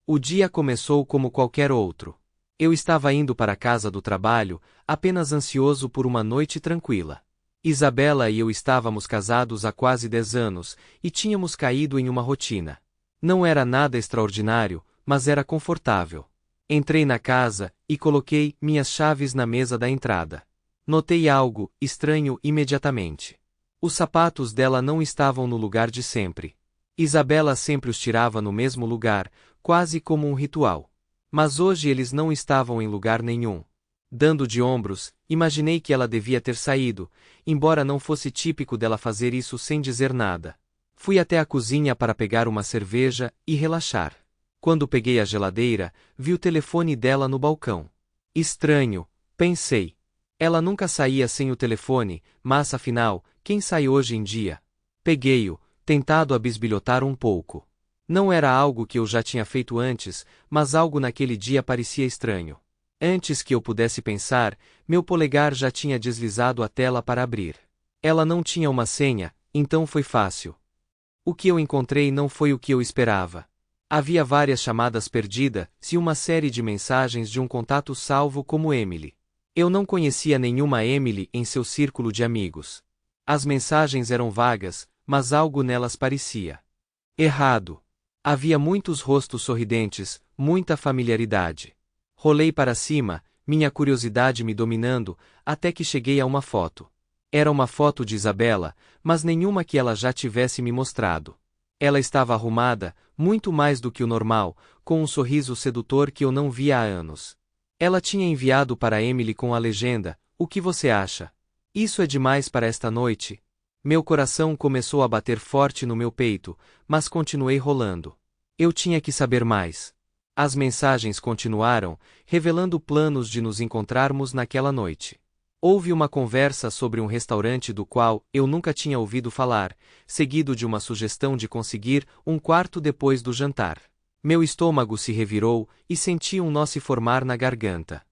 O dia começou como qualquer outro. Eu estava indo para a casa do trabalho, apenas ansioso por uma noite tranquila. Isabela e eu estávamos casados há quase 10 anos, e tínhamos caído em uma rotina. Não era nada extraordinário, mas era confortável. Entrei na casa e coloquei minhas chaves na mesa da entrada. Notei algo estranho imediatamente. Os sapatos dela não estavam no lugar de sempre. Isabela sempre os tirava no mesmo lugar, quase como um ritual. Mas hoje eles não estavam em lugar nenhum. Dando de ombros, imaginei que ela devia ter saído, embora não fosse típico dela fazer isso sem dizer nada. Fui até a cozinha para pegar uma cerveja e relaxar. Quando peguei a geladeira, vi o telefone dela no balcão. Estranho, pensei. Ela nunca saía sem o telefone, mas afinal, quem sai hoje em dia? Peguei-o, tentado a bisbilhotar um pouco. Não era algo que eu já tinha feito antes, mas algo naquele dia parecia estranho. Antes que eu pudesse pensar, meu polegar já tinha deslizado a tela para abrir. Ela não tinha uma senha, então foi fácil. O que eu encontrei não foi o que eu esperava. Havia várias chamadas perdidas e uma série de mensagens de um contato salvo como Emily. Eu não conhecia nenhuma Emily em seu círculo de amigos. As mensagens eram vagas, mas algo nelas parecia errado. Havia muitos rostos sorridentes, muita familiaridade. Rolei para cima, minha curiosidade me dominando, até que cheguei a uma foto. Era uma foto de Isabela, mas nenhuma que ela já tivesse me mostrado. Ela estava arrumada, muito mais do que o normal, com um sorriso sedutor que eu não via há anos. Ela tinha enviado para Emily com a legenda: "O que você acha? Isso é demais para esta noite?" Meu coração começou a bater forte no meu peito, mas continuei rolando. Eu tinha que saber mais. As mensagens continuaram, revelando planos de nos encontrarmos naquela noite. Houve uma conversa sobre um restaurante do qual eu nunca tinha ouvido falar, seguido de uma sugestão de conseguir um quarto depois do jantar. Meu estômago se revirou e senti um nó se formar na garganta.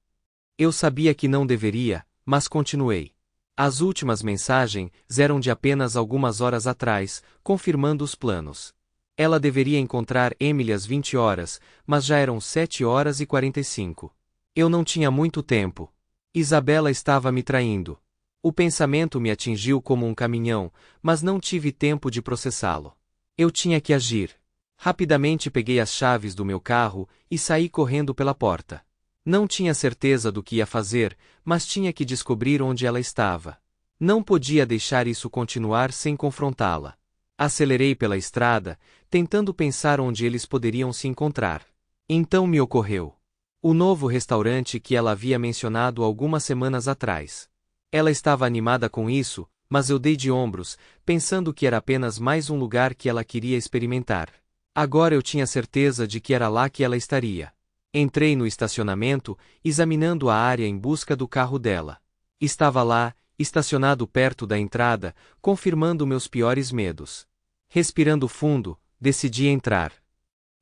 Eu sabia que não deveria, mas continuei. As últimas mensagens eram de apenas algumas horas atrás, confirmando os planos. Ela deveria encontrar Emily às 20 horas, mas já eram 7 horas e 45. Eu não tinha muito tempo. Isabela estava me traindo. O pensamento me atingiu como um caminhão, mas não tive tempo de processá-lo. Eu tinha que agir. Rapidamente peguei as chaves do meu carro e saí correndo pela porta. Não tinha certeza do que ia fazer, mas tinha que descobrir onde ela estava. Não podia deixar isso continuar sem confrontá-la. Acelerei pela estrada, tentando pensar onde eles poderiam se encontrar. Então me ocorreu o novo restaurante que ela havia mencionado algumas semanas atrás. Ela estava animada com isso, mas eu dei de ombros, pensando que era apenas mais um lugar que ela queria experimentar. Agora eu tinha certeza de que era lá que ela estaria. Entrei no estacionamento, examinando a área em busca do carro dela. Estava lá, estacionado perto da entrada, confirmando meus piores medos. Respirando fundo, decidi entrar.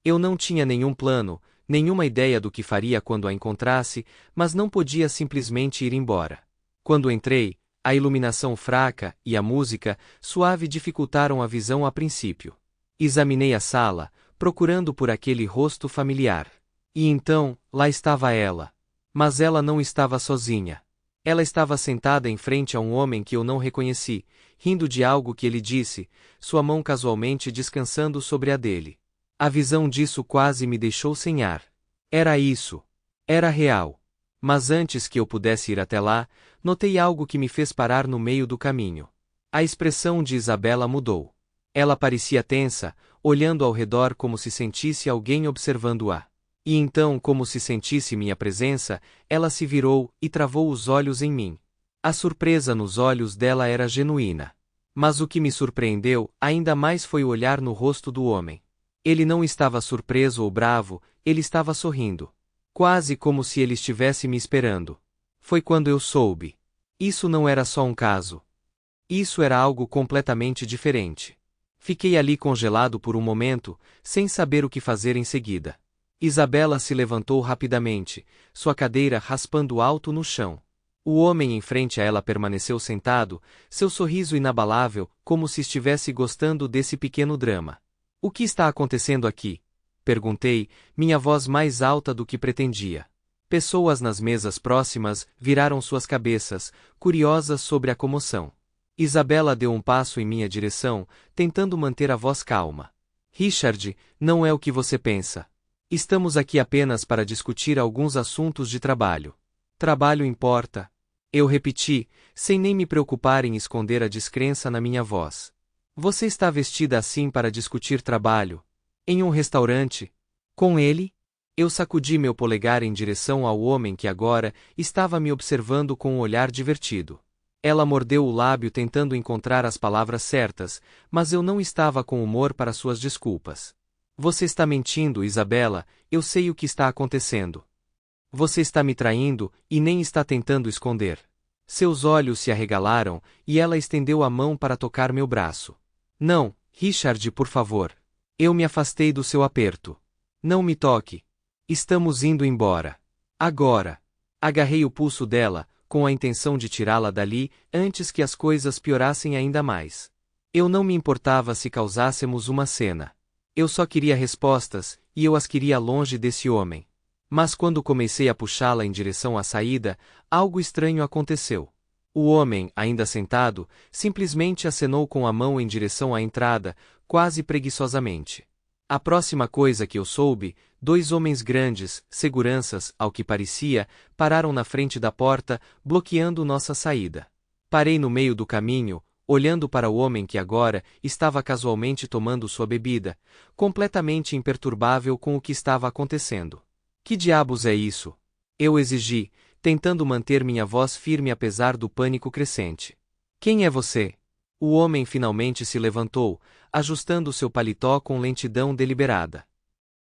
Eu não tinha nenhum plano, nenhuma ideia do que faria quando a encontrasse, mas não podia simplesmente ir embora. Quando entrei, a iluminação fraca e a música suave dificultaram a visão a princípio. Examinei a sala, procurando por aquele rosto familiar. E então, lá estava ela. Mas ela não estava sozinha. Ela estava sentada em frente a um homem que eu não reconheci, rindo de algo que ele disse, sua mão casualmente descansando sobre a dele. A visão disso quase me deixou sem ar. Era isso. Era real. Mas antes que eu pudesse ir até lá, notei algo que me fez parar no meio do caminho. A expressão de Isabela mudou. Ela parecia tensa, olhando ao redor como se sentisse alguém observando-a. E então, como se sentisse minha presença, ela se virou e travou os olhos em mim. A surpresa nos olhos dela era genuína. Mas o que me surpreendeu ainda mais foi o olhar no rosto do homem. Ele não estava surpreso ou bravo, ele estava sorrindo. Quase como se ele estivesse me esperando. Foi quando eu soube. Isso não era só um caso. Isso era algo completamente diferente. Fiquei ali congelado por um momento, sem saber o que fazer em seguida. Isabela se levantou rapidamente, sua cadeira raspando alto no chão. O homem em frente a ela permaneceu sentado, seu sorriso inabalável, como se estivesse gostando desse pequeno drama. "O que está acontecendo aqui?" Perguntei, minha voz mais alta do que pretendia. Pessoas nas mesas próximas viraram suas cabeças, curiosas sobre a comoção. Isabela deu um passo em minha direção, tentando manter a voz calma. Richard, não é o que você pensa. Estamos aqui apenas para discutir alguns assuntos de trabalho. Trabalho importa. Eu repeti, sem nem me preocupar em esconder a descrença na minha voz. Você está vestida assim para discutir trabalho? Em um restaurante? Com ele? Eu sacudi meu polegar em direção ao homem que agora estava me observando com um olhar divertido. Ela mordeu o lábio tentando encontrar as palavras certas, mas eu não estava com humor para suas desculpas. Você está mentindo, Isabela, eu sei o que está acontecendo. Você está me traindo e nem está tentando esconder. Seus olhos se arregalaram e ela estendeu a mão para tocar meu braço. Não, Richard, por favor. Eu me afastei do seu aperto. Não me toque. Estamos indo embora. Agora. Agarrei o pulso dela, com a intenção de tirá-la dali antes que as coisas piorassem ainda mais. Eu não me importava se causássemos uma cena. Eu só queria respostas, e eu as queria longe desse homem. Mas quando comecei a puxá-la em direção à saída, algo estranho aconteceu. O homem, ainda sentado, simplesmente acenou com a mão em direção à entrada, quase preguiçosamente. A próxima coisa que eu soube, 2 homens grandes, seguranças, ao que parecia, pararam na frente da porta, bloqueando nossa saída. Parei no meio do caminho, olhando para o homem que agora estava casualmente tomando sua bebida, completamente imperturbável com o que estava acontecendo. Que diabos é isso? Eu exigi, tentando manter minha voz firme apesar do pânico crescente. Quem é você? O homem finalmente se levantou, ajustando seu paletó com lentidão deliberada.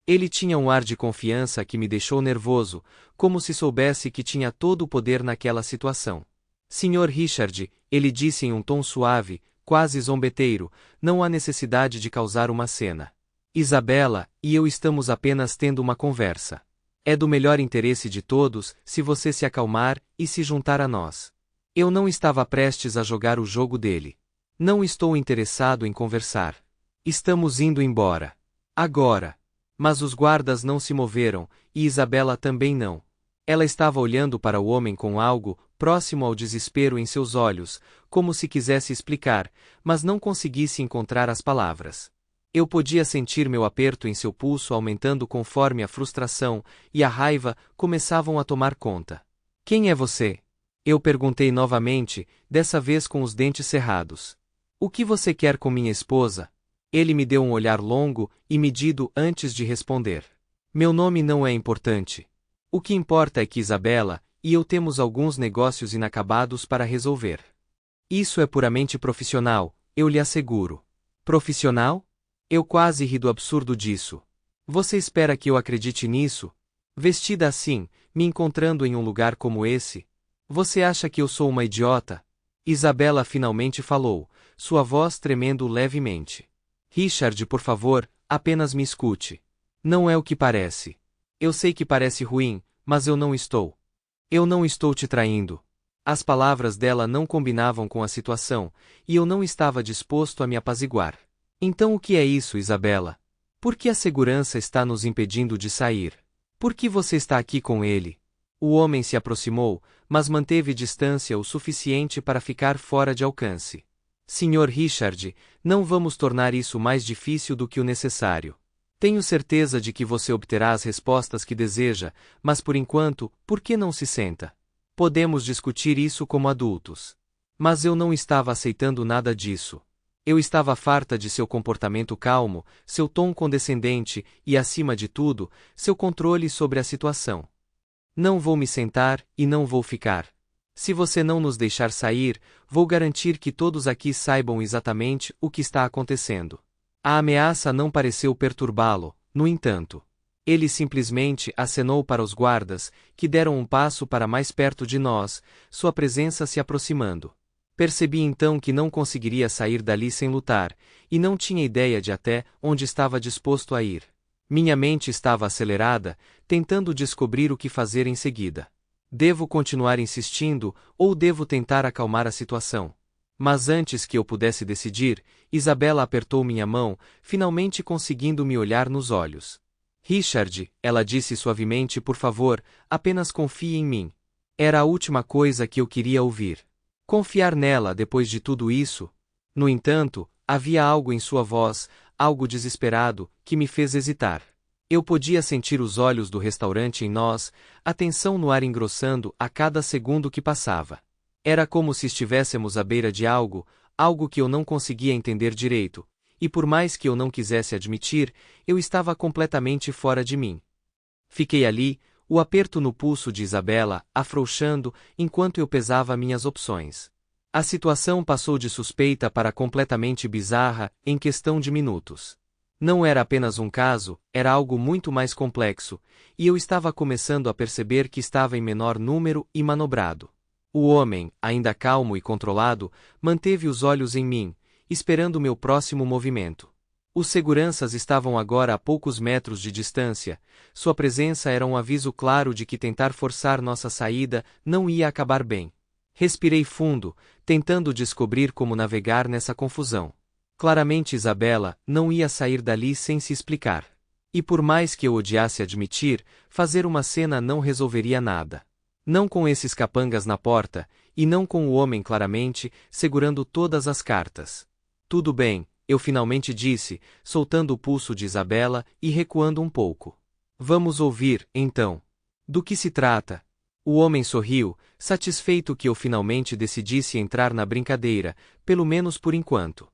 Ele tinha um ar de confiança que me deixou nervoso, como se soubesse que tinha todo o poder naquela situação. Sr. Richard, ele disse em um tom suave, quase zombeteiro, não há necessidade de causar uma cena. Isabela e eu estamos apenas tendo uma conversa. É do melhor interesse de todos se você se acalmar e se juntar a nós. Eu não estava prestes a jogar o jogo dele. Não estou interessado em conversar. Estamos indo embora. Agora. Mas os guardas não se moveram, e Isabela também não. Ela estava olhando para o homem com algo próximo ao desespero em seus olhos, como se quisesse explicar, mas não conseguisse encontrar as palavras. Eu podia sentir meu aperto em seu pulso aumentando conforme a frustração e a raiva começavam a tomar conta. Quem é você? Eu perguntei novamente, dessa vez com os dentes cerrados. O que você quer com minha esposa? Ele me deu um olhar longo e medido antes de responder. Meu nome não é importante. O que importa é que Isabela e eu temos alguns negócios inacabados para resolver. Isso é puramente profissional, eu lhe asseguro. Profissional? Eu quase ri do absurdo disso. Você espera que eu acredite nisso? Vestida assim, me encontrando em um lugar como esse? Você acha que eu sou uma idiota? Isabela finalmente falou, sua voz tremendo levemente. Richard, por favor, apenas me escute. Não é o que parece. Eu sei que parece ruim, mas eu não estou. Eu não estou te traindo. As palavras dela não combinavam com a situação, e eu não estava disposto a me apaziguar. Então o que é isso, Isabela? Por que a segurança está nos impedindo de sair? Por que você está aqui com ele? O homem se aproximou, mas manteve distância o suficiente para ficar fora de alcance. Sr. Richard, não vamos tornar isso mais difícil do que o necessário. Tenho certeza de que você obterá as respostas que deseja, mas por enquanto, por que não se senta? Podemos discutir isso como adultos. Mas eu não estava aceitando nada disso. Eu estava farta de seu comportamento calmo, seu tom condescendente e, acima de tudo, seu controle sobre a situação. Não vou me sentar e não vou ficar. Se você não nos deixar sair, vou garantir que todos aqui saibam exatamente o que está acontecendo. A ameaça não pareceu perturbá-lo, no entanto. Ele simplesmente acenou para os guardas, que deram um passo para mais perto de nós, sua presença se aproximando. Percebi então que não conseguiria sair dali sem lutar, e não tinha ideia de até onde estava disposto a ir. Minha mente estava acelerada, tentando descobrir o que fazer em seguida. Devo continuar insistindo, ou devo tentar acalmar a situação? Mas antes que eu pudesse decidir, Isabela apertou minha mão, finalmente conseguindo me olhar nos olhos. Richard, ela disse suavemente, por favor, apenas confie em mim. Era a última coisa que eu queria ouvir. Confiar nela depois de tudo isso? No entanto, havia algo em sua voz, algo desesperado, que me fez hesitar. Eu podia sentir os olhos do restaurante em nós, a tensão no ar engrossando a cada segundo que passava. Era como se estivéssemos à beira de algo, algo que eu não conseguia entender direito, e por mais que eu não quisesse admitir, eu estava completamente fora de mim. Fiquei ali, o aperto no pulso de Isabela, afrouxando, enquanto eu pesava minhas opções. A situação passou de suspeita para completamente bizarra, em questão de minutos. Não era apenas um caso, era algo muito mais complexo, e eu estava começando a perceber que estava em menor número e manobrado. O homem, ainda calmo e controlado, manteve os olhos em mim, esperando meu próximo movimento. Os seguranças estavam agora a poucos metros de distância, sua presença era um aviso claro de que tentar forçar nossa saída não ia acabar bem. Respirei fundo, tentando descobrir como navegar nessa confusão. Claramente Isabela não ia sair dali sem se explicar. E por mais que eu odiasse admitir, fazer uma cena não resolveria nada. Não com esses capangas na porta, e não com o homem claramente, segurando todas as cartas. Tudo bem, eu finalmente disse, soltando o pulso de Isabela e recuando um pouco. Vamos ouvir, então. Do que se trata? O homem sorriu, satisfeito que eu finalmente decidisse entrar na brincadeira, pelo menos por enquanto.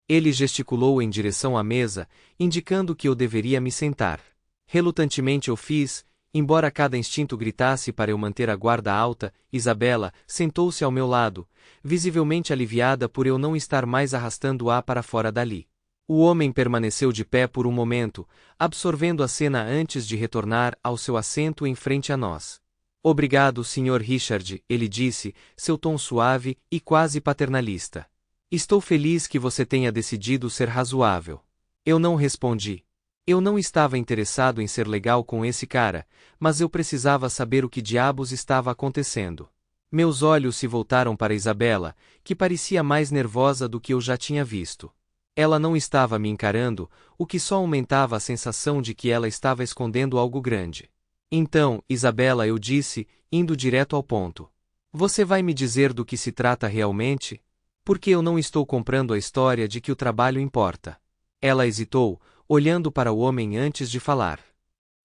Ele gesticulou em direção à mesa, indicando que eu deveria me sentar. Relutantemente eu fiz, embora cada instinto gritasse para eu manter a guarda alta. Isabela sentou-se ao meu lado, visivelmente aliviada por eu não estar mais arrastando-a para fora dali. O homem permaneceu de pé por um momento, absorvendo a cena antes de retornar ao seu assento em frente a nós. Obrigado, Sr. Richard, ele disse, seu tom suave e quase paternalista. Estou feliz que você tenha decidido ser razoável. Eu não respondi. Eu não estava interessado em ser legal com esse cara, mas eu precisava saber o que diabos estava acontecendo. Meus olhos se voltaram para Isabela, que parecia mais nervosa do que eu já tinha visto. Ela não estava me encarando, o que só aumentava a sensação de que ela estava escondendo algo grande. Então, Isabela, eu disse, indo direto ao ponto. Você vai me dizer do que se trata realmente? Porque eu não estou comprando a história de que o trabalho importa. Ela hesitou, olhando para o homem antes de falar.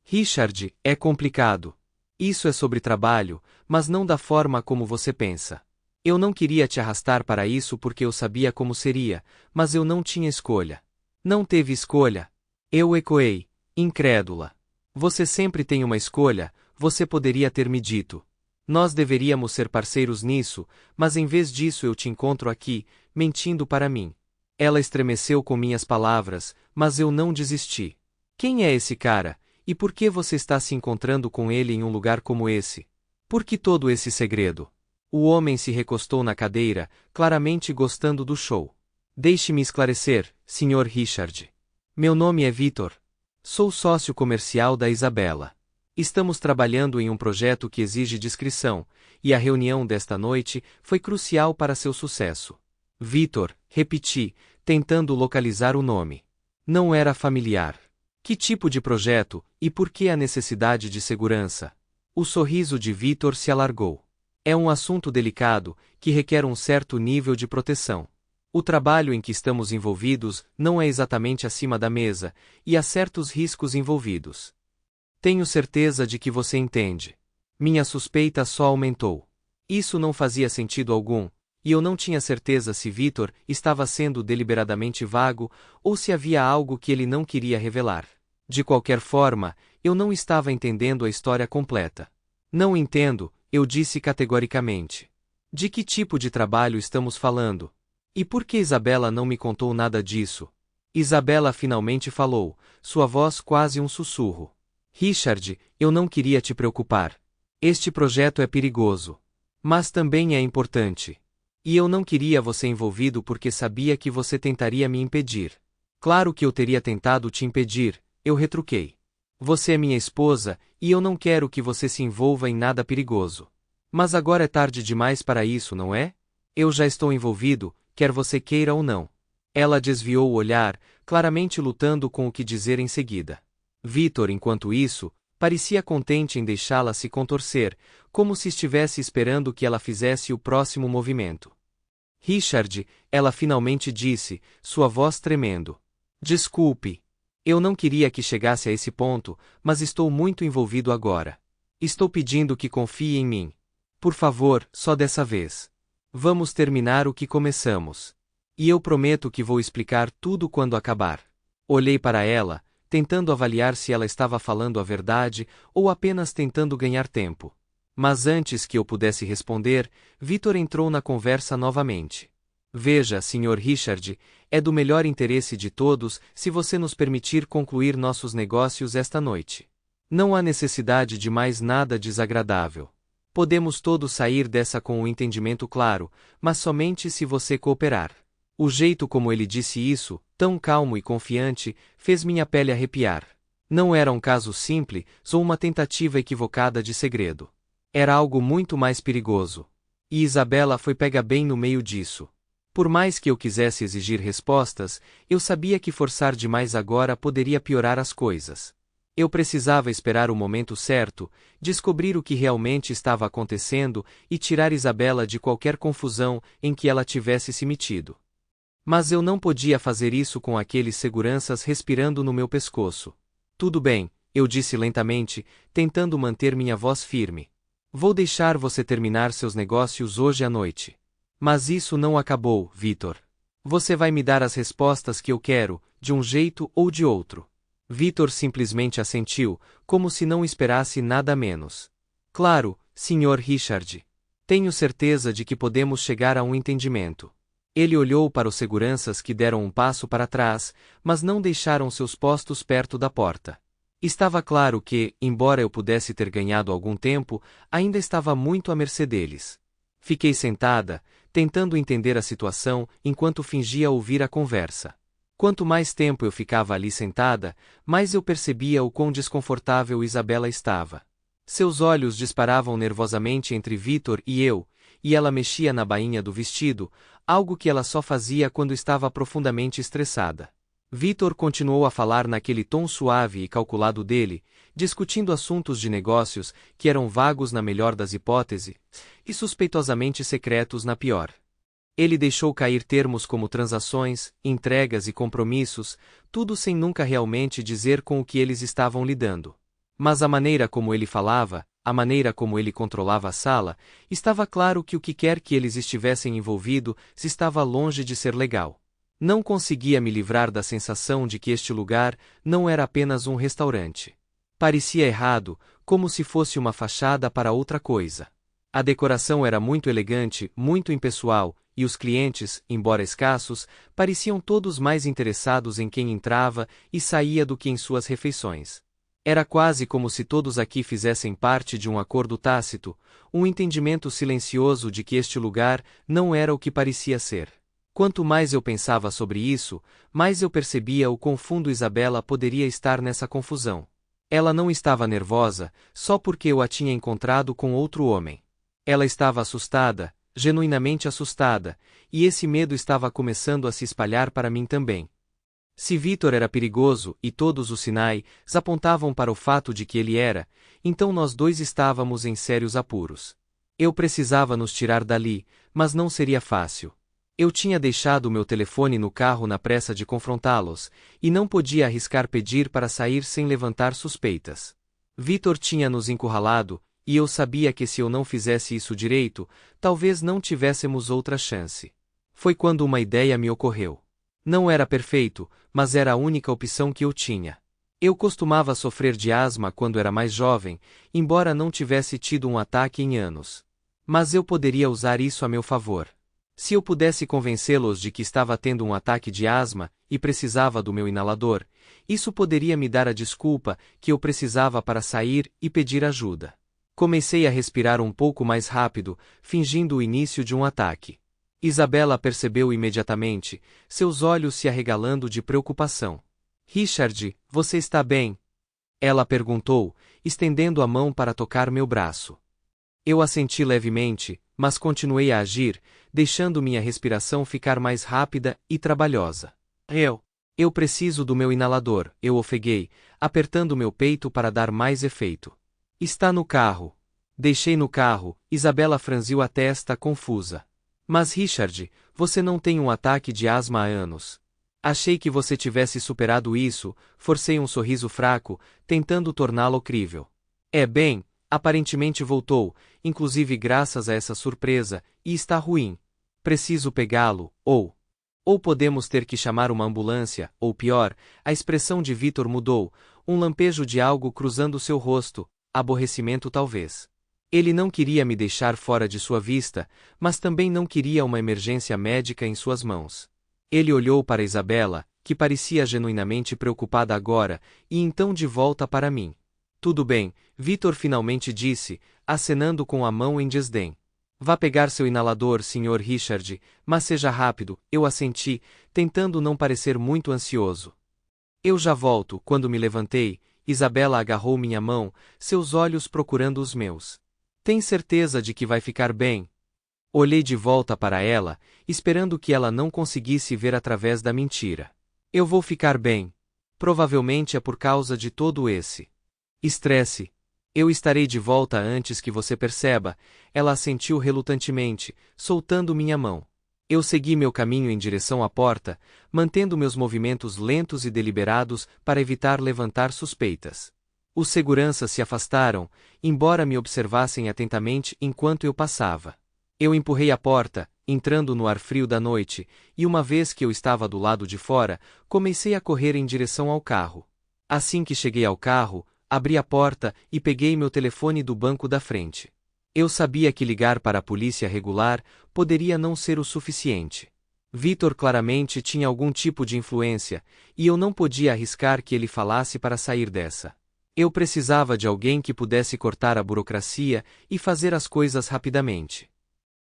Richard, é complicado. Isso é sobre trabalho, mas não da forma como você pensa. Eu não queria te arrastar para isso porque eu sabia como seria, mas eu não tinha escolha. Não teve escolha? Eu ecoei, incrédula. Você sempre tem uma escolha, você poderia ter me dito. Nós deveríamos ser parceiros nisso, mas em vez disso eu te encontro aqui, mentindo para mim. Ela estremeceu com minhas palavras, mas eu não desisti. Quem é esse cara, e por que você está se encontrando com ele em um lugar como esse? Por que todo esse segredo? O homem se recostou na cadeira, claramente gostando do show. Deixe-me esclarecer, Sr. Richard. Meu nome é Victor. Sou sócio comercial da Isabela. Estamos trabalhando em um projeto que exige discrição, e a reunião desta noite foi crucial para seu sucesso. Victor, repeti, tentando localizar o nome. Não era familiar. Que tipo de projeto, e por que a necessidade de segurança? O sorriso de Victor se alargou. É um assunto delicado, que requer um certo nível de proteção. O trabalho em que estamos envolvidos não é exatamente acima da mesa, e há certos riscos envolvidos. Tenho certeza de que você entende. Minha suspeita só aumentou. Isso não fazia sentido algum, e eu não tinha certeza se Victor estava sendo deliberadamente vago ou se havia algo que ele não queria revelar. De qualquer forma, eu não estava entendendo a história completa. Não entendo, eu disse categoricamente. De que tipo de trabalho estamos falando? E por que Isabela não me contou nada disso? Isabela finalmente falou, sua voz quase um sussurro. Richard, eu não queria te preocupar. Este projeto é perigoso. Mas também é importante. E eu não queria você envolvido porque sabia que você tentaria me impedir. Claro que eu teria tentado te impedir, eu retruquei. Você é minha esposa, e eu não quero que você se envolva em nada perigoso. Mas agora é tarde demais para isso, não é? Eu já estou envolvido, quer você queira ou não. Ela desviou o olhar, claramente lutando com o que dizer em seguida. Vitor, enquanto isso, parecia contente em deixá-la se contorcer, como se estivesse esperando que ela fizesse o próximo movimento. Richard, ela finalmente disse, sua voz tremendo. Desculpe. Eu não queria que chegasse a esse ponto, mas estou muito envolvido agora. Estou pedindo que confie em mim. Por favor, só dessa vez. Vamos terminar o que começamos. E eu prometo que vou explicar tudo quando acabar. Olhei para ela, tentando avaliar se ela estava falando a verdade ou apenas tentando ganhar tempo. Mas antes que eu pudesse responder, Vitor entrou na conversa novamente. Veja, Sr. Richard, é do melhor interesse de todos se você nos permitir concluir nossos negócios esta noite. Não há necessidade de mais nada desagradável. Podemos todos sair dessa com um entendimento claro, mas somente se você cooperar. O jeito como ele disse isso, tão calmo e confiante, fez minha pele arrepiar. Não era um caso simples ou uma tentativa equivocada de segredo. Era algo muito mais perigoso. E Isabela foi pega bem no meio disso. Por mais que eu quisesse exigir respostas, eu sabia que forçar demais agora poderia piorar as coisas. Eu precisava esperar o momento certo, descobrir o que realmente estava acontecendo e tirar Isabela de qualquer confusão em que ela tivesse se metido. Mas eu não podia fazer isso com aqueles seguranças respirando no meu pescoço. Tudo bem, eu disse lentamente, tentando manter minha voz firme. Vou deixar você terminar seus negócios hoje à noite. Mas isso não acabou, Vitor. Você vai me dar as respostas que eu quero, de um jeito ou de outro. Vitor simplesmente assentiu, como se não esperasse nada menos. Claro, Sr. Richard. Tenho certeza de que podemos chegar a um entendimento. Ele olhou para os seguranças que deram um passo para trás, mas não deixaram seus postos perto da porta. Estava claro que, embora eu pudesse ter ganhado algum tempo, ainda estava muito à mercê deles. Fiquei sentada, tentando entender a situação enquanto fingia ouvir a conversa. Quanto mais tempo eu ficava ali sentada, mais eu percebia o quão desconfortável Isabela estava. Seus olhos disparavam nervosamente entre Vitor e eu, e ela mexia na bainha do vestido, algo que ela só fazia quando estava profundamente estressada. Vitor continuou a falar naquele tom suave e calculado dele, discutindo assuntos de negócios que eram vagos na melhor das hipóteses e suspeitosamente secretos na pior. Ele deixou cair termos como transações, entregas e compromissos, tudo sem nunca realmente dizer com o que eles estavam lidando. Mas a maneira como ele falava, a maneira como ele controlava a sala, estava claro que o que quer que eles estivessem envolvidos estava longe de ser legal. Não conseguia me livrar da sensação de que este lugar não era apenas um restaurante. Parecia errado, como se fosse uma fachada para outra coisa. A decoração era muito elegante, muito impessoal, e os clientes, embora escassos, pareciam todos mais interessados em quem entrava e saía do que em suas refeições. Era quase como se todos aqui fizessem parte de um acordo tácito, um entendimento silencioso de que este lugar não era o que parecia ser. Quanto mais eu pensava sobre isso, mais eu percebia o quão fundo Isabela poderia estar nessa confusão. Ela não estava nervosa, só porque eu a tinha encontrado com outro homem. Ela estava assustada, genuinamente assustada, e esse medo estava começando a se espalhar para mim também. Se Vitor era perigoso e todos os sinais apontavam para o fato de que ele era, então nós dois estávamos em sérios apuros. Eu precisava nos tirar dali, mas não seria fácil. Eu tinha deixado meu telefone no carro na pressa de confrontá-los, e não podia arriscar pedir para sair sem levantar suspeitas. Vitor tinha nos encurralado, e eu sabia que se eu não fizesse isso direito, talvez não tivéssemos outra chance. Foi quando uma ideia me ocorreu. Não era perfeito, mas era a única opção que eu tinha. Eu costumava sofrer de asma quando era mais jovem, embora não tivesse tido um ataque em anos. Mas eu poderia usar isso a meu favor. Se eu pudesse convencê-los de que estava tendo um ataque de asma e precisava do meu inalador, isso poderia me dar a desculpa que eu precisava para sair e pedir ajuda. Comecei a respirar um pouco mais rápido, fingindo o início de um ataque. Isabela percebeu imediatamente, seus olhos se arregalando de preocupação. Richard, você está bem? Ela perguntou, estendendo a mão para tocar meu braço. Eu assenti levemente, mas continuei a agir, deixando minha respiração ficar mais rápida e trabalhosa. Eu preciso do meu inalador, eu ofeguei, apertando meu peito para dar mais efeito. Está no carro. Deixei no carro, Isabela franziu a testa confusa. Mas Richard, você não tem um ataque de asma há anos. Achei que você tivesse superado isso, forcei um sorriso fraco, tentando torná-lo crível. É bem, aparentemente voltou, inclusive graças a essa surpresa, e está ruim. Preciso pegá-lo, ou podemos ter que chamar uma ambulância, ou pior, a expressão de Vitor mudou, um lampejo de algo cruzando seu rosto, aborrecimento talvez. Ele não queria me deixar fora de sua vista, mas também não queria uma emergência médica em suas mãos. Ele olhou para Isabela, que parecia genuinamente preocupada agora, e então de volta para mim. Tudo bem, Vitor finalmente disse, acenando com a mão em desdém. Vá pegar seu inalador, Sr. Richard, mas seja rápido, eu assenti, tentando não parecer muito ansioso. Eu já volto. Quando me levantei, Isabela agarrou minha mão, seus olhos procurando os meus. Tem certeza de que vai ficar bem? Olhei de volta para ela, esperando que ela não conseguisse ver através da mentira. Eu vou ficar bem. Provavelmente é por causa de todo esse estresse. Eu estarei de volta antes que você perceba, ela assentiu relutantemente, soltando minha mão. Eu segui meu caminho em direção à porta, mantendo meus movimentos lentos e deliberados para evitar levantar suspeitas. Os seguranças se afastaram, embora me observassem atentamente enquanto eu passava. Eu empurrei a porta, entrando no ar frio da noite, e uma vez que eu estava do lado de fora, comecei a correr em direção ao carro. Assim que cheguei ao carro, abri a porta e peguei meu telefone do banco da frente. Eu sabia que ligar para a polícia regular poderia não ser o suficiente. Vitor claramente tinha algum tipo de influência, e eu não podia arriscar que ele falasse para sair dessa. Eu precisava de alguém que pudesse cortar a burocracia e fazer as coisas rapidamente.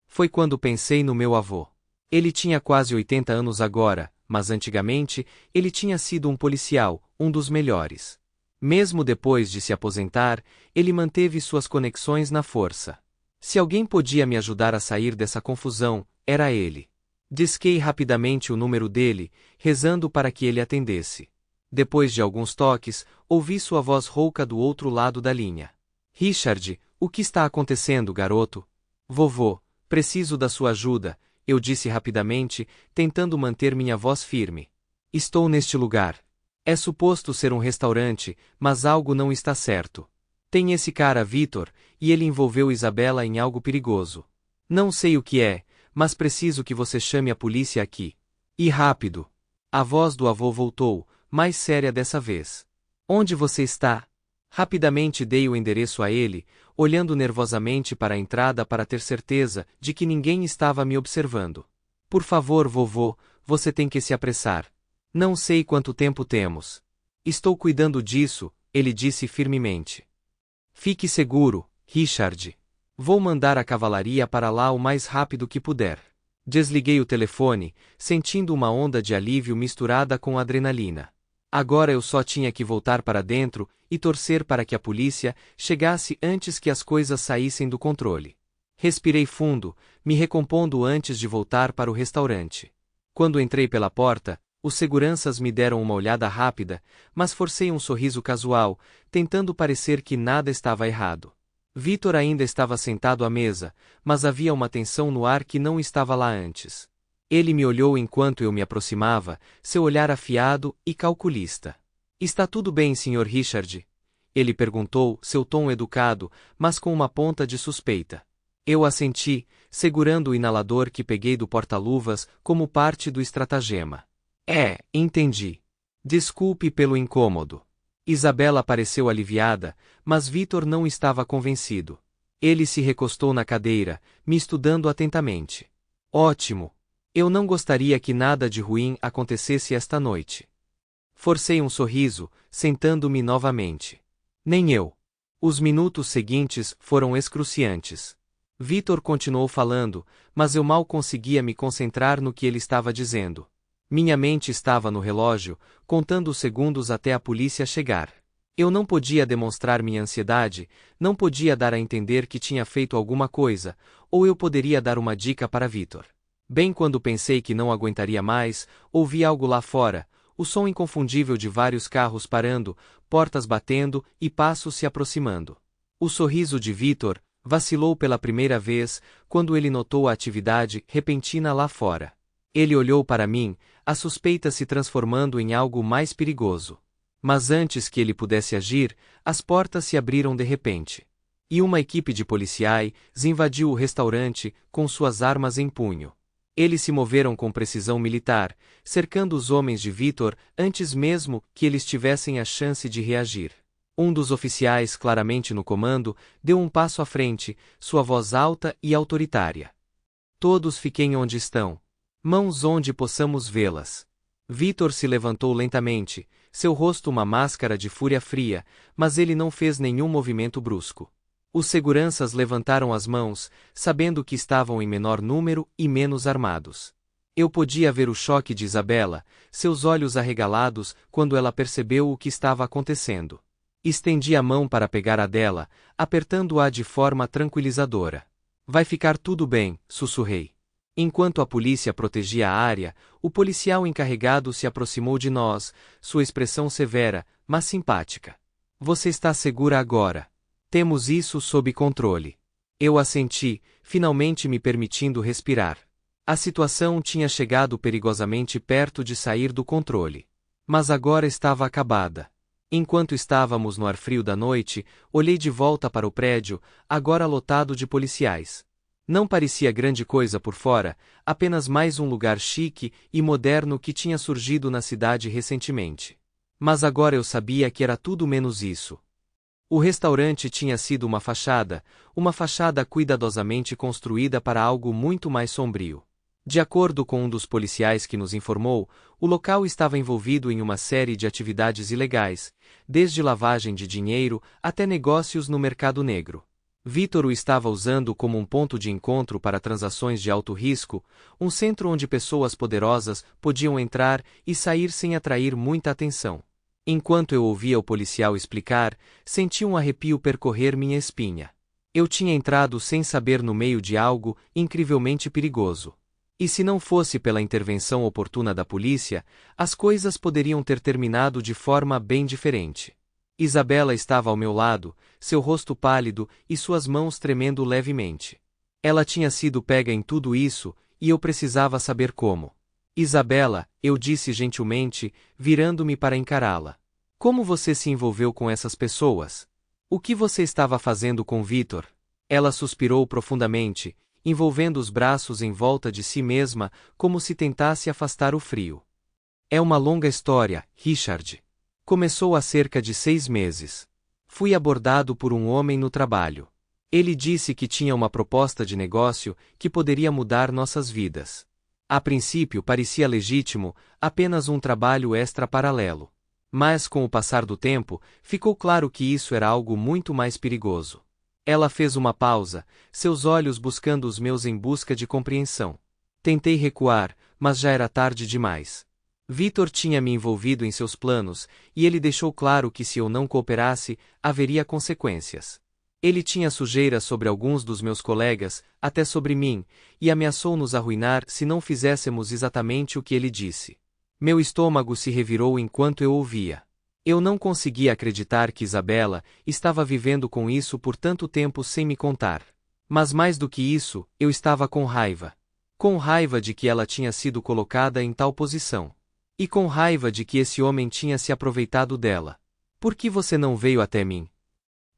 Foi quando pensei no meu avô. Ele tinha quase 80 anos agora, mas antigamente, ele tinha sido um policial, um dos melhores. Mesmo depois de se aposentar, ele manteve suas conexões na força. Se alguém podia me ajudar a sair dessa confusão, era ele. Disquei rapidamente o número dele, rezando para que ele atendesse. Depois de alguns toques, ouvi sua voz rouca do outro lado da linha. Richard, o que está acontecendo, garoto? Vovô, preciso da sua ajuda, eu disse rapidamente, tentando manter minha voz firme. Estou neste lugar. É suposto ser um restaurante, mas algo não está certo. Tem esse cara Vitor, e ele envolveu Isabela em algo perigoso. Não sei o que é, mas preciso que você chame a polícia aqui. E rápido. A voz do avô voltou, mais séria dessa vez. Onde você está? Rapidamente dei o endereço a ele, olhando nervosamente para a entrada para ter certeza de que ninguém estava me observando. Por favor, vovô, você tem que se apressar. Não sei quanto tempo temos. Estou cuidando disso, ele disse firmemente. Fique seguro, Richard. Vou mandar a cavalaria para lá o mais rápido que puder. Desliguei o telefone, sentindo uma onda de alívio misturada com adrenalina. Agora eu só tinha que voltar para dentro e torcer para que a polícia chegasse antes que as coisas saíssem do controle. Respirei fundo, me recompondo antes de voltar para o restaurante. Quando entrei pela porta, os seguranças me deram uma olhada rápida, mas forcei um sorriso casual, tentando parecer que nada estava errado. Vitor ainda estava sentado à mesa, mas havia uma tensão no ar que não estava lá antes. Ele me olhou enquanto eu me aproximava, seu olhar afiado e calculista. Está tudo bem, Sr. Richard? Ele perguntou, seu tom educado, mas com uma ponta de suspeita. Eu assenti, segurando o inalador que peguei do porta-luvas como parte do estratagema. Entendi. Desculpe pelo incômodo. Isabela pareceu aliviada, mas Vitor não estava convencido. Ele se recostou na cadeira, me estudando atentamente. Ótimo. Eu não gostaria que nada de ruim acontecesse esta noite. Forcei um sorriso, sentando-me novamente. Nem eu. Os minutos seguintes foram excruciantes. Vitor continuou falando, mas eu mal conseguia me concentrar no que ele estava dizendo. Minha mente estava no relógio, contando os segundos até a polícia chegar. Eu não podia demonstrar minha ansiedade, não podia dar a entender que tinha feito alguma coisa, ou eu poderia dar uma dica para Vitor. Bem quando pensei que não aguentaria mais, ouvi algo lá fora, O som inconfundível de vários carros parando, portas batendo e passos se aproximando. O sorriso de Vítor vacilou pela primeira vez quando ele notou a atividade repentina lá fora. Ele olhou para mim, a suspeita se transformando em algo mais perigoso. Mas antes que ele pudesse agir, as portas se abriram de repente. E uma equipe de policiais invadiu o restaurante com suas armas em punho. Eles se moveram com precisão militar, cercando os homens de Vítor antes mesmo que eles tivessem a chance de reagir. Um dos oficiais, claramente no comando, deu um passo à frente, sua voz alta e autoritária. Todos fiquem onde estão. Mãos onde possamos vê-las. Vítor se levantou lentamente, seu rosto uma máscara de fúria fria, mas ele não fez nenhum movimento brusco. Os seguranças levantaram as mãos, sabendo que estavam em menor número e menos armados. Eu podia ver o choque de Isabela, seus olhos arregalados quando ela percebeu o que estava acontecendo. Estendi a mão para pegar a dela, apertando-a de forma tranquilizadora. Vai ficar tudo bem, sussurrei. Enquanto a polícia protegia a área, o policial encarregado se aproximou de nós, sua expressão severa, mas simpática. Você está segura agora? Temos isso sob controle. Eu assenti, finalmente me permitindo respirar. A situação tinha chegado perigosamente perto de sair do controle. Mas agora estava acabada. Enquanto estávamos no ar frio da noite, olhei de volta para o prédio, agora lotado de policiais. Não parecia grande coisa por fora, apenas mais um lugar chique e moderno que tinha surgido na cidade recentemente. Mas agora eu sabia que era tudo menos isso. O restaurante tinha sido uma fachada cuidadosamente construída para algo muito mais sombrio. De acordo com um dos policiais que nos informou, o local estava envolvido em uma série de atividades ilegais, desde lavagem de dinheiro até negócios no mercado negro. Vítor o estava usando como um ponto de encontro para transações de alto risco, um centro onde pessoas poderosas podiam entrar e sair sem atrair muita atenção. Enquanto eu ouvia o policial explicar, senti um arrepio percorrer minha espinha. Eu tinha entrado sem saber no meio de algo incrivelmente perigoso. E se não fosse pela intervenção oportuna da polícia, as coisas poderiam ter terminado de forma bem diferente. Isabela estava ao meu lado, seu rosto pálido e suas mãos tremendo levemente. Ela tinha sido pega em tudo isso, e eu precisava saber como. Isabela, eu disse gentilmente, virando-me para encará-la. Como você se envolveu com essas pessoas? O que você estava fazendo com Vítor? Ela suspirou profundamente, envolvendo os braços em volta de si mesma, como se tentasse afastar o frio. É uma longa história, Richard. Começou há cerca de 6 meses. Fui abordado por um homem no trabalho. Ele disse que tinha uma proposta de negócio que poderia mudar nossas vidas. A princípio parecia legítimo, apenas um trabalho extra paralelo. Mas com o passar do tempo, ficou claro que isso era algo muito mais perigoso. Ela fez uma pausa, seus olhos buscando os meus em busca de compreensão. Tentei recuar, mas já era tarde demais. Vítor tinha me envolvido em seus planos, e ele deixou claro que se eu não cooperasse, haveria consequências. Ele tinha sujeira sobre alguns dos meus colegas, até sobre mim, e ameaçou nos arruinar se não fizéssemos exatamente o que ele disse. Meu estômago se revirou enquanto eu ouvia. Eu não conseguia acreditar que Isabela estava vivendo com isso por tanto tempo sem me contar. Mas mais do que isso, eu estava com raiva. Com raiva de que ela tinha sido colocada em tal posição. E com raiva de que esse homem tinha se aproveitado dela. Por que você não veio até mim?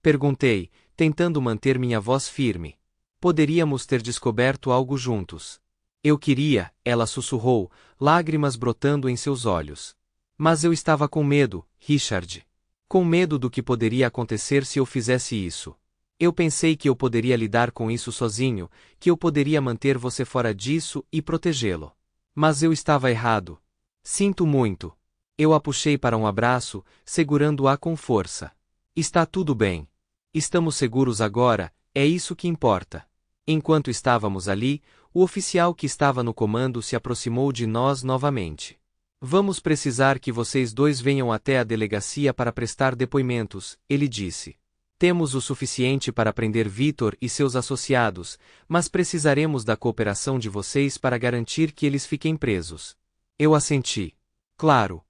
Perguntei, tentando manter minha voz firme. Poderíamos ter descoberto algo juntos. Eu queria, ela sussurrou, lágrimas brotando em seus olhos. Mas eu estava com medo, Richard. Com medo do que poderia acontecer se eu fizesse isso. Eu pensei que eu poderia lidar com isso sozinho, que eu poderia manter você fora disso e protegê-lo. Mas eu estava errado. Sinto muito. Eu a puxei para um abraço, segurando-a com força. Está tudo bem. Estamos seguros agora, é isso que importa. Enquanto estávamos ali, o oficial que estava no comando se aproximou de nós novamente. Vamos precisar que vocês dois venham até a delegacia para prestar depoimentos, ele disse. Temos o suficiente para prender Vítor e seus associados, mas precisaremos da cooperação de vocês para garantir que eles fiquem presos. Eu assenti. Claro.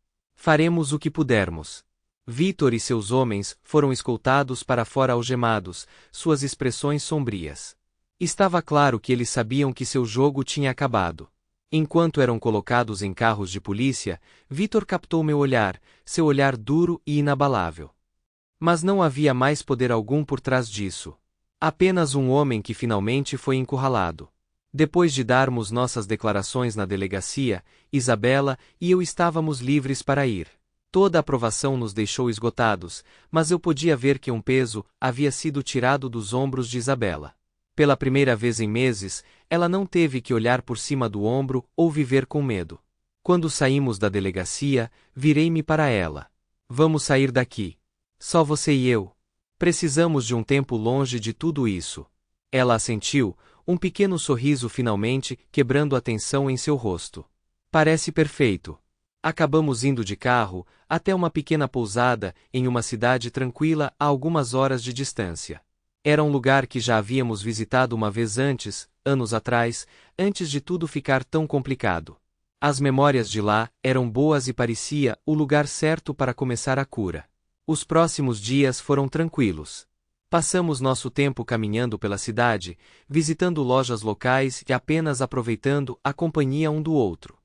Faremos o que pudermos. Vitor e seus homens foram escoltados para fora algemados, suas expressões sombrias. Estava claro que eles sabiam que seu jogo tinha acabado. Enquanto eram colocados em carros de polícia, Vitor captou meu olhar, seu olhar duro e inabalável. Mas não havia mais poder algum por trás disso. Apenas um homem que finalmente foi encurralado. Depois de darmos nossas declarações na delegacia, Isabela e eu estávamos livres para ir. Toda a aprovação nos deixou esgotados, mas eu podia ver que um peso havia sido tirado dos ombros de Isabela. Pela primeira vez em meses, ela não teve que olhar por cima do ombro ou viver com medo. Quando saímos da delegacia, virei-me para ela. Vamos sair daqui. Só você e eu. Precisamos de um tempo longe de tudo isso. Ela assentiu, um pequeno sorriso finalmente quebrando a tensão em seu rosto. Parece perfeito. Acabamos indo de carro até uma pequena pousada em uma cidade tranquila a algumas horas de distância. Era um lugar que já havíamos visitado uma vez antes, anos atrás, antes de tudo ficar tão complicado. As memórias de lá eram boas e parecia o lugar certo para começar a cura. Os próximos dias foram tranquilos. Passamos nosso tempo caminhando pela cidade, visitando lojas locais e apenas aproveitando a companhia um do outro.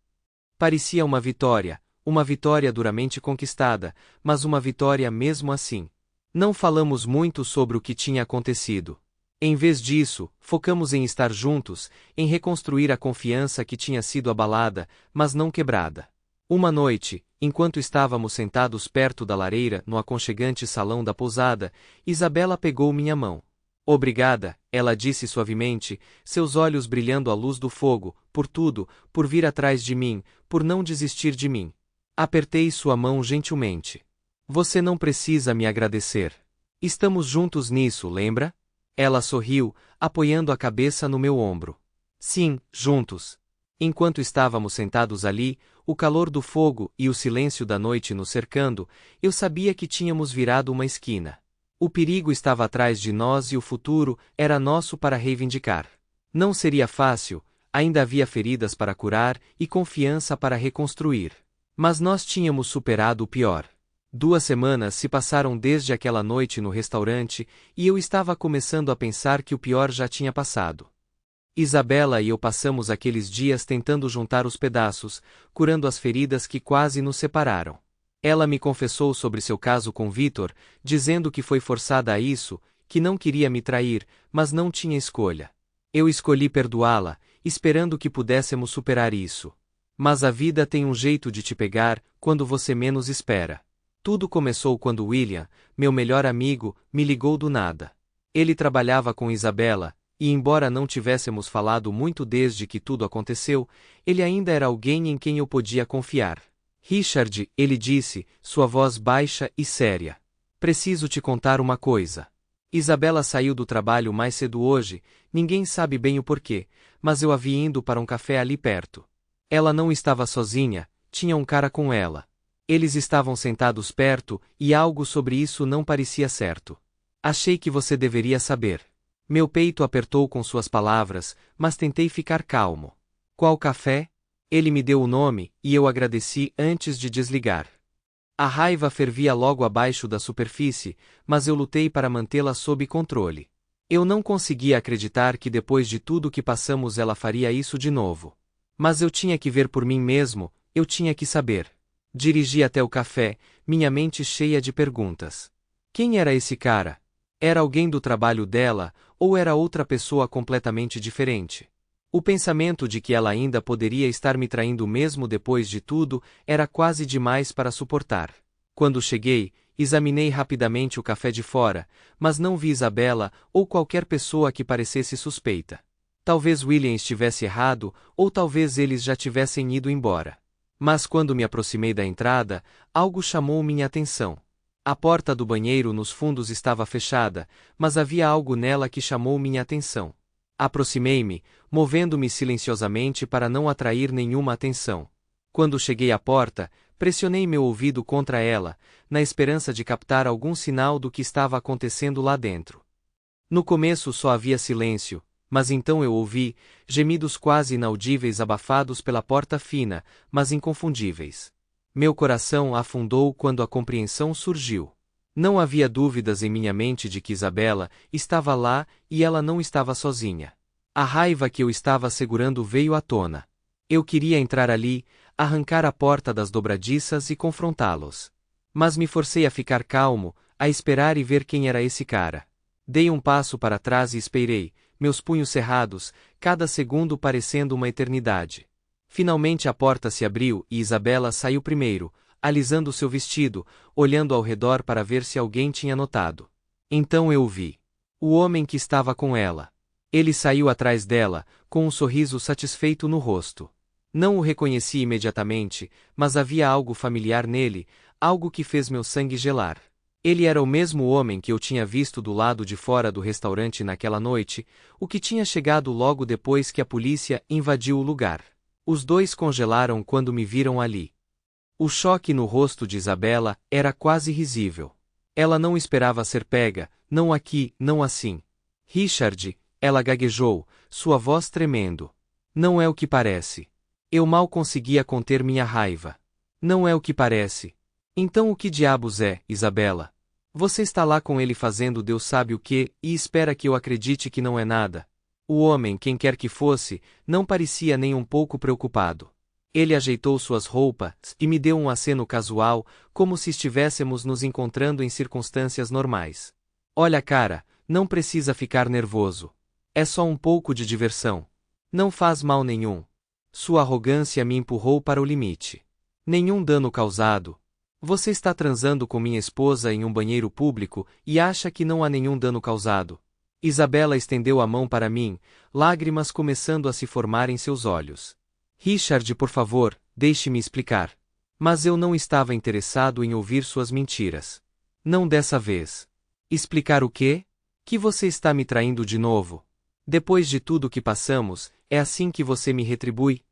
Parecia uma vitória duramente conquistada, mas uma vitória mesmo assim. Não falamos muito sobre o que tinha acontecido. Em vez disso, focamos em estar juntos, em reconstruir a confiança que tinha sido abalada, mas não quebrada. Uma noite, enquanto estávamos sentados perto da lareira no aconchegante salão da pousada, Isabela pegou minha mão. Obrigada, ela disse suavemente, seus olhos brilhando à luz do fogo, por tudo, por vir atrás de mim, por não desistir de mim. Apertei sua mão gentilmente. Você não precisa me agradecer. Estamos juntos nisso, lembra? Ela sorriu, apoiando a cabeça no meu ombro. Sim, juntos. Enquanto estávamos sentados ali, o calor do fogo e o silêncio da noite nos cercando, eu sabia que tínhamos virado uma esquina. O perigo estava atrás de nós e o futuro era nosso para reivindicar. Não seria fácil, ainda havia feridas para curar e confiança para reconstruir. Mas nós tínhamos superado o pior. 2 semanas se passaram desde aquela noite no restaurante e eu estava começando a pensar que o pior já tinha passado. Isabela e eu passamos aqueles dias tentando juntar os pedaços, curando as feridas que quase nos separaram. Ela me confessou sobre seu caso com Vitor, dizendo que foi forçada a isso, que não queria me trair, mas não tinha escolha. Eu escolhi perdoá-la, esperando que pudéssemos superar isso. Mas a vida tem um jeito de te pegar quando você menos espera. Tudo começou quando William, meu melhor amigo, me ligou do nada. Ele trabalhava com Isabela, e embora não tivéssemos falado muito desde que tudo aconteceu, ele ainda era alguém em quem eu podia confiar. Richard, ele disse, sua voz baixa e séria. Preciso te contar uma coisa. Isabela saiu do trabalho mais cedo hoje, ninguém sabe bem o porquê, mas eu a vi indo para um café ali perto. Ela não estava sozinha, tinha um cara com ela. Eles estavam sentados perto, e algo sobre isso não parecia certo. Achei que você deveria saber. Meu peito apertou com suas palavras, mas tentei ficar calmo. Qual café? Ele me deu o nome, e eu agradeci antes de desligar. A raiva fervia logo abaixo da superfície, mas eu lutei para mantê-la sob controle. Eu não conseguia acreditar que depois de tudo que passamos ela faria isso de novo. Mas eu tinha que ver por mim mesmo, eu tinha que saber. Dirigi até o café, minha mente cheia de perguntas. Quem era esse cara? Era alguém do trabalho dela, ou era outra pessoa completamente diferente? O pensamento de que ela ainda poderia estar me traindo mesmo depois de tudo era quase demais para suportar. Quando cheguei, examinei rapidamente o café de fora, mas não vi Isabela ou qualquer pessoa que parecesse suspeita. Talvez William estivesse errado, ou talvez eles já tivessem ido embora. Mas quando me aproximei da entrada, algo chamou minha atenção. A porta do banheiro nos fundos estava fechada, mas havia algo nela que chamou minha atenção. Aproximei-me, movendo-me silenciosamente para não atrair nenhuma atenção. Quando cheguei à porta, pressionei meu ouvido contra ela, na esperança de captar algum sinal do que estava acontecendo lá dentro. No começo só havia silêncio, mas então eu ouvi gemidos quase inaudíveis abafados pela porta fina, mas inconfundíveis. Meu coração afundou quando a compreensão surgiu. Não havia dúvidas em minha mente de que Isabela estava lá e ela não estava sozinha. A raiva que eu estava segurando veio à tona. Eu queria entrar ali, arrancar a porta das dobradiças e confrontá-los. Mas me forcei a ficar calmo, a esperar e ver quem era esse cara. Dei um passo para trás e esperei, meus punhos cerrados, cada segundo parecendo uma eternidade. Finalmente a porta se abriu e Isabela saiu primeiro, alisando seu vestido, olhando ao redor para ver se alguém tinha notado. Então eu o vi. O homem que estava com ela. Ele saiu atrás dela, com um sorriso satisfeito no rosto. Não o reconheci imediatamente, mas havia algo familiar nele, algo que fez meu sangue gelar. Ele era o mesmo homem que eu tinha visto do lado de fora do restaurante naquela noite, o que tinha chegado logo depois que a polícia invadiu o lugar. Os dois congelaram quando me viram ali. O choque no rosto de Isabela era quase risível. Ela não esperava ser pega, não aqui, não assim. Richard, ela gaguejou, sua voz tremendo. Não é o que parece. Eu mal conseguia conter minha raiva. Não é o que parece. Então o que diabos é, Isabela? Você está lá com ele fazendo Deus sabe o que, e espera que eu acredite que não é nada. O homem, quem quer que fosse, não parecia nem um pouco preocupado. Ele ajeitou suas roupas e me deu um aceno casual, como se estivéssemos nos encontrando em circunstâncias normais. Olha, cara, não precisa ficar nervoso. É só um pouco de diversão. Não faz mal nenhum. Sua arrogância me empurrou para o limite. Nenhum dano causado. Você está transando com minha esposa em um banheiro público e acha que não há nenhum dano causado. Isabela estendeu a mão para mim, lágrimas começando a se formar em seus olhos. Richard, por favor, deixe-me explicar. Mas eu não estava interessado em ouvir suas mentiras. Não dessa vez. Explicar o quê? Que você está me traindo de novo. Depois de tudo que passamos, é assim que você me retribui?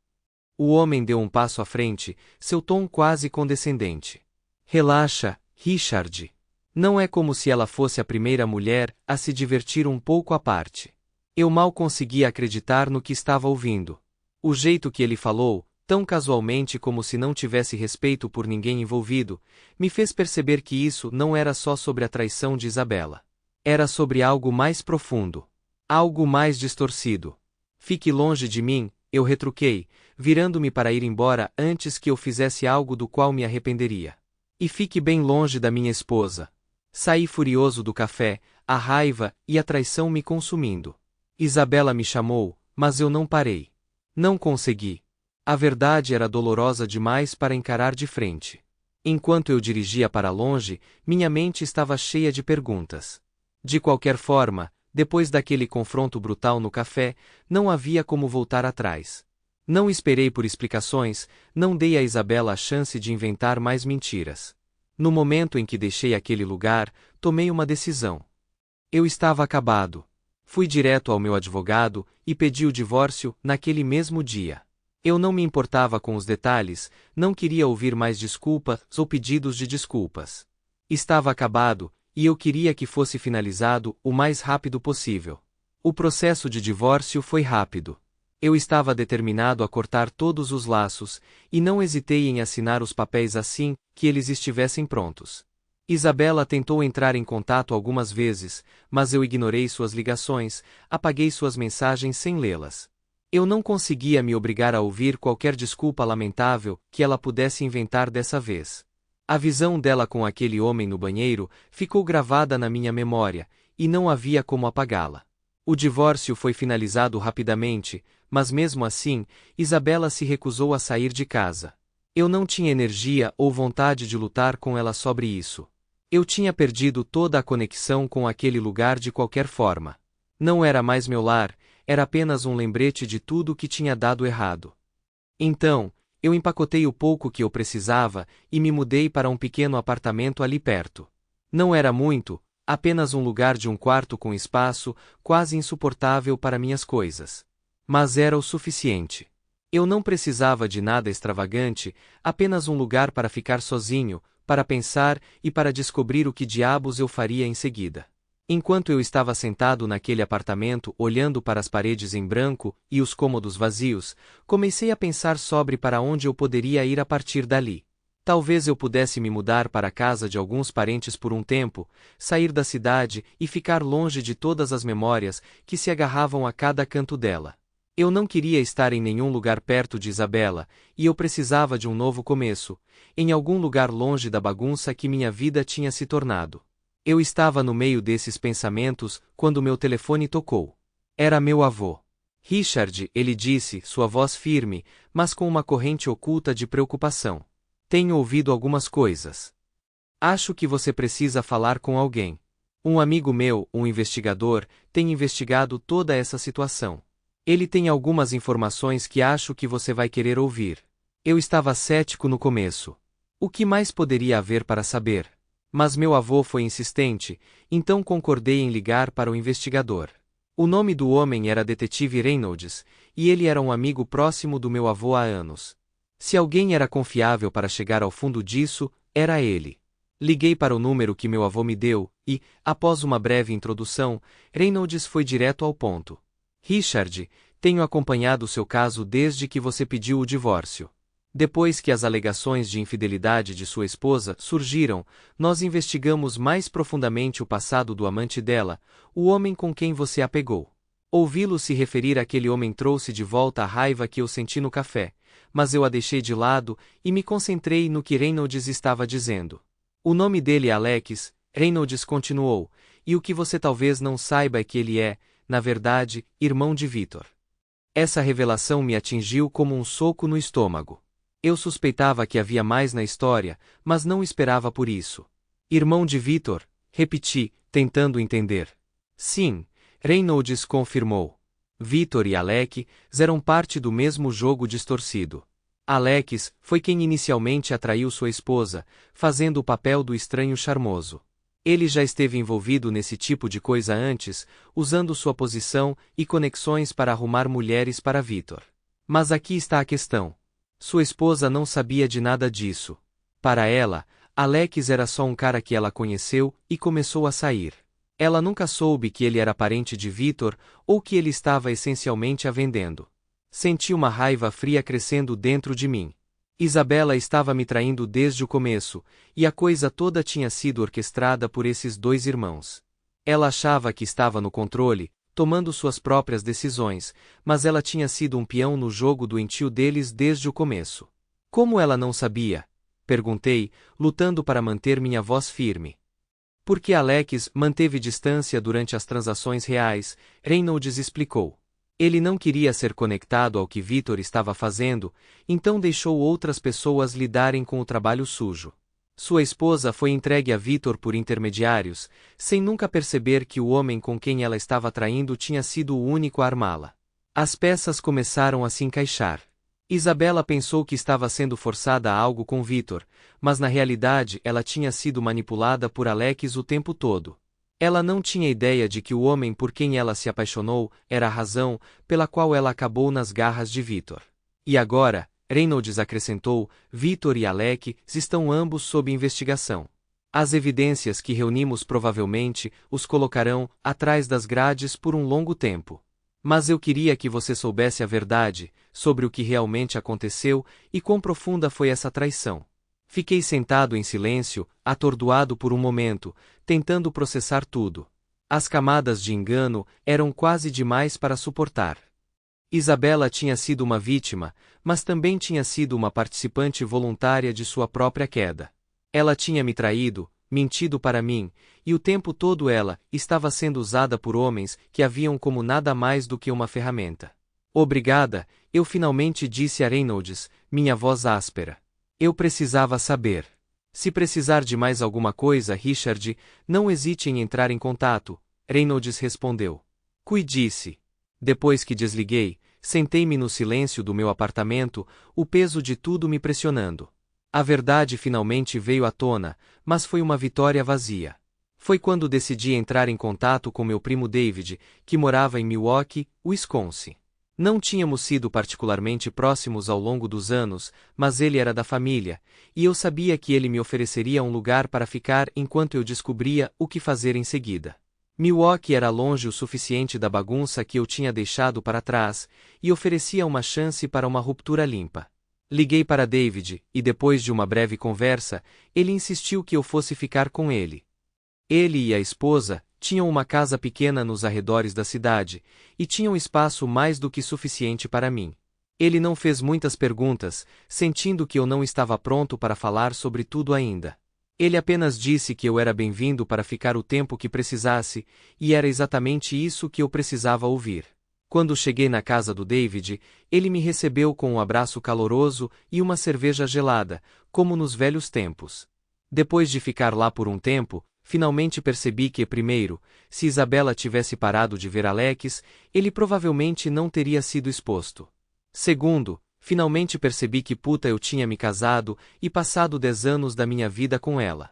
O homem deu um passo à frente, seu tom quase condescendente. Relaxa, Richard. Não é como se ela fosse a primeira mulher a se divertir um pouco à parte. Eu mal conseguia acreditar no que estava ouvindo. O jeito que ele falou, tão casualmente como se não tivesse respeito por ninguém envolvido, me fez perceber que isso não era só sobre a traição de Isabela. Era sobre algo mais profundo. Algo mais distorcido. Fique longe de mim, eu retruquei, virando-me para ir embora antes que eu fizesse algo do qual me arrependeria. E fique bem longe da minha esposa. Saí furioso do café, a raiva e a traição me consumindo. Isabela me chamou, mas eu não parei. Não consegui. A verdade era dolorosa demais para encarar de frente. Enquanto eu dirigia para longe, minha mente estava cheia de perguntas. De qualquer forma, depois daquele confronto brutal no café, não havia como voltar atrás. Não esperei por explicações, não dei a Isabela a chance de inventar mais mentiras. No momento em que deixei aquele lugar, tomei uma decisão. Eu estava acabado. Fui direto ao meu advogado e pedi o divórcio naquele mesmo dia. Eu não me importava com os detalhes, não queria ouvir mais desculpas ou pedidos de desculpas. Estava acabado, e eu queria que fosse finalizado o mais rápido possível. O processo de divórcio foi rápido. Eu estava determinado a cortar todos os laços, e não hesitei em assinar os papéis assim que eles estivessem prontos. Isabela tentou entrar em contato algumas vezes, mas eu ignorei suas ligações, apaguei suas mensagens sem lê-las. Eu não conseguia me obrigar a ouvir qualquer desculpa lamentável que ela pudesse inventar dessa vez. A visão dela com aquele homem no banheiro ficou gravada na minha memória, e não havia como apagá-la. O divórcio foi finalizado rapidamente, mas mesmo assim, Isabela se recusou a sair de casa. Eu não tinha energia ou vontade de lutar com ela sobre isso. Eu tinha perdido toda a conexão com aquele lugar de qualquer forma. Não era mais meu lar, era apenas um lembrete de tudo que tinha dado errado. Então, eu empacotei o pouco que eu precisava e me mudei para um pequeno apartamento ali perto. Não era muito, apenas um lugar de um quarto com espaço, quase insuportável para minhas coisas. Mas era o suficiente. Eu não precisava de nada extravagante, apenas um lugar para ficar sozinho, para pensar e para descobrir o que diabos eu faria em seguida. Enquanto eu estava sentado naquele apartamento olhando para as paredes em branco e os cômodos vazios, comecei a pensar sobre para onde eu poderia ir a partir dali. Talvez eu pudesse me mudar para a casa de alguns parentes por um tempo, sair da cidade e ficar longe de todas as memórias que se agarravam a cada canto dela. Eu não queria estar em nenhum lugar perto de Isabela, e eu precisava de um novo começo, em algum lugar longe da bagunça que minha vida tinha se tornado. Eu estava no meio desses pensamentos quando meu telefone tocou. Era meu avô. Richard, ele disse, sua voz firme, mas com uma corrente oculta de preocupação. Tenho ouvido algumas coisas. Acho que você precisa falar com alguém. Um amigo meu, um investigador, tem investigado toda essa situação. Ele tem algumas informações que acho que você vai querer ouvir. Eu estava cético no começo. O que mais poderia haver para saber? Mas meu avô foi insistente, então concordei em ligar para o investigador. O nome do homem era Detetive Reynolds, e ele era um amigo próximo do meu avô há anos. Se alguém era confiável para chegar ao fundo disso, era ele. Liguei para o número que meu avô me deu, e, após uma breve introdução, Reynolds foi direto ao ponto. Richard, tenho acompanhado seu caso desde que você pediu o divórcio. Depois que as alegações de infidelidade de sua esposa surgiram, nós investigamos mais profundamente o passado do amante dela, o homem com quem você a pegou. Ouvi-lo se referir àquele homem trouxe de volta a raiva que eu senti no café, mas eu a deixei de lado e me concentrei no que Reynolds estava dizendo. O nome dele é Alex, Reynolds continuou, e o que você talvez não saiba é que ele é, na verdade, irmão de Victor. Essa revelação me atingiu como um soco no estômago. Eu suspeitava que havia mais na história, mas não esperava por isso. Irmão de Victor, repeti, tentando entender. Sim, Reynolds confirmou. Victor e Alex eram parte do mesmo jogo distorcido. Alex foi quem inicialmente atraiu sua esposa, fazendo o papel do estranho charmoso. Ele já esteve envolvido nesse tipo de coisa antes, usando sua posição e conexões para arrumar mulheres para Victor. Mas aqui está a questão. Sua esposa não sabia de nada disso. Para ela, Alex era só um cara que ela conheceu e começou a sair. Ela nunca soube que ele era parente de Victor ou que ele estava essencialmente a vendendo. Senti uma raiva fria crescendo dentro de mim. Isabela estava me traindo desde o começo, e a coisa toda tinha sido orquestrada por esses dois irmãos. Ela achava que estava no controle, tomando suas próprias decisões, mas ela tinha sido um peão no jogo doentio deles desde o começo. Como ela não sabia? Perguntei, lutando para manter minha voz firme. Porque Alex manteve distância durante as transações reais, Reynolds explicou. Ele não queria ser conectado ao que Victor estava fazendo, então deixou outras pessoas lidarem com o trabalho sujo. Sua esposa foi entregue a Victor por intermediários, sem nunca perceber que o homem com quem ela estava traindo tinha sido o único a armá-la. As peças começaram a se encaixar. Isabela pensou que estava sendo forçada a algo com Victor, mas na realidade ela tinha sido manipulada por Alex o tempo todo. Ela não tinha ideia de que o homem por quem ela se apaixonou era a razão pela qual ela acabou nas garras de Victor. E agora, Reynolds acrescentou, Victor e Alex estão ambos sob investigação. As evidências que reunimos provavelmente os colocarão atrás das grades por um longo tempo. Mas eu queria que você soubesse a verdade sobre o que realmente aconteceu e quão profunda foi essa traição. Fiquei sentado em silêncio, atordoado por um momento, tentando processar tudo. As camadas de engano eram quase demais para suportar. Isabela tinha sido uma vítima, mas também tinha sido uma participante voluntária de sua própria queda. Ela tinha me traído, mentido para mim, e o tempo todo ela estava sendo usada por homens que a viam como nada mais do que uma ferramenta. Obrigada, eu finalmente disse a Reynolds, minha voz áspera. Eu precisava saber. Se precisar de mais alguma coisa, Richard, não hesite em entrar em contato, Reynolds respondeu. Cuide-se. Depois que desliguei, sentei-me no silêncio do meu apartamento, o peso de tudo me pressionando. A verdade finalmente veio à tona, mas foi uma vitória vazia. Foi quando decidi entrar em contato com meu primo David, que morava em Milwaukee, Wisconsin. Não tínhamos sido particularmente próximos ao longo dos anos, mas ele era da família, e eu sabia que ele me ofereceria um lugar para ficar enquanto eu descobria o que fazer em seguida. Milwaukee era longe o suficiente da bagunça que eu tinha deixado para trás, e oferecia uma chance para uma ruptura limpa. Liguei para David, e depois de uma breve conversa, ele insistiu que eu fosse ficar com ele. Ele e a esposa tinham uma casa pequena nos arredores da cidade, e tinham espaço mais do que suficiente para mim. Ele não fez muitas perguntas, sentindo que eu não estava pronto para falar sobre tudo ainda. Ele apenas disse que eu era bem-vindo para ficar o tempo que precisasse, e era exatamente isso que eu precisava ouvir. Quando cheguei na casa do David, ele me recebeu com um abraço caloroso e uma cerveja gelada, como nos velhos tempos. Depois de ficar lá por um tempo, finalmente percebi que, primeiro, se Isabela tivesse parado de ver Alex, ele provavelmente não teria sido exposto. Segundo, finalmente percebi que puta eu tinha me casado e passado 10 anos da minha vida com ela.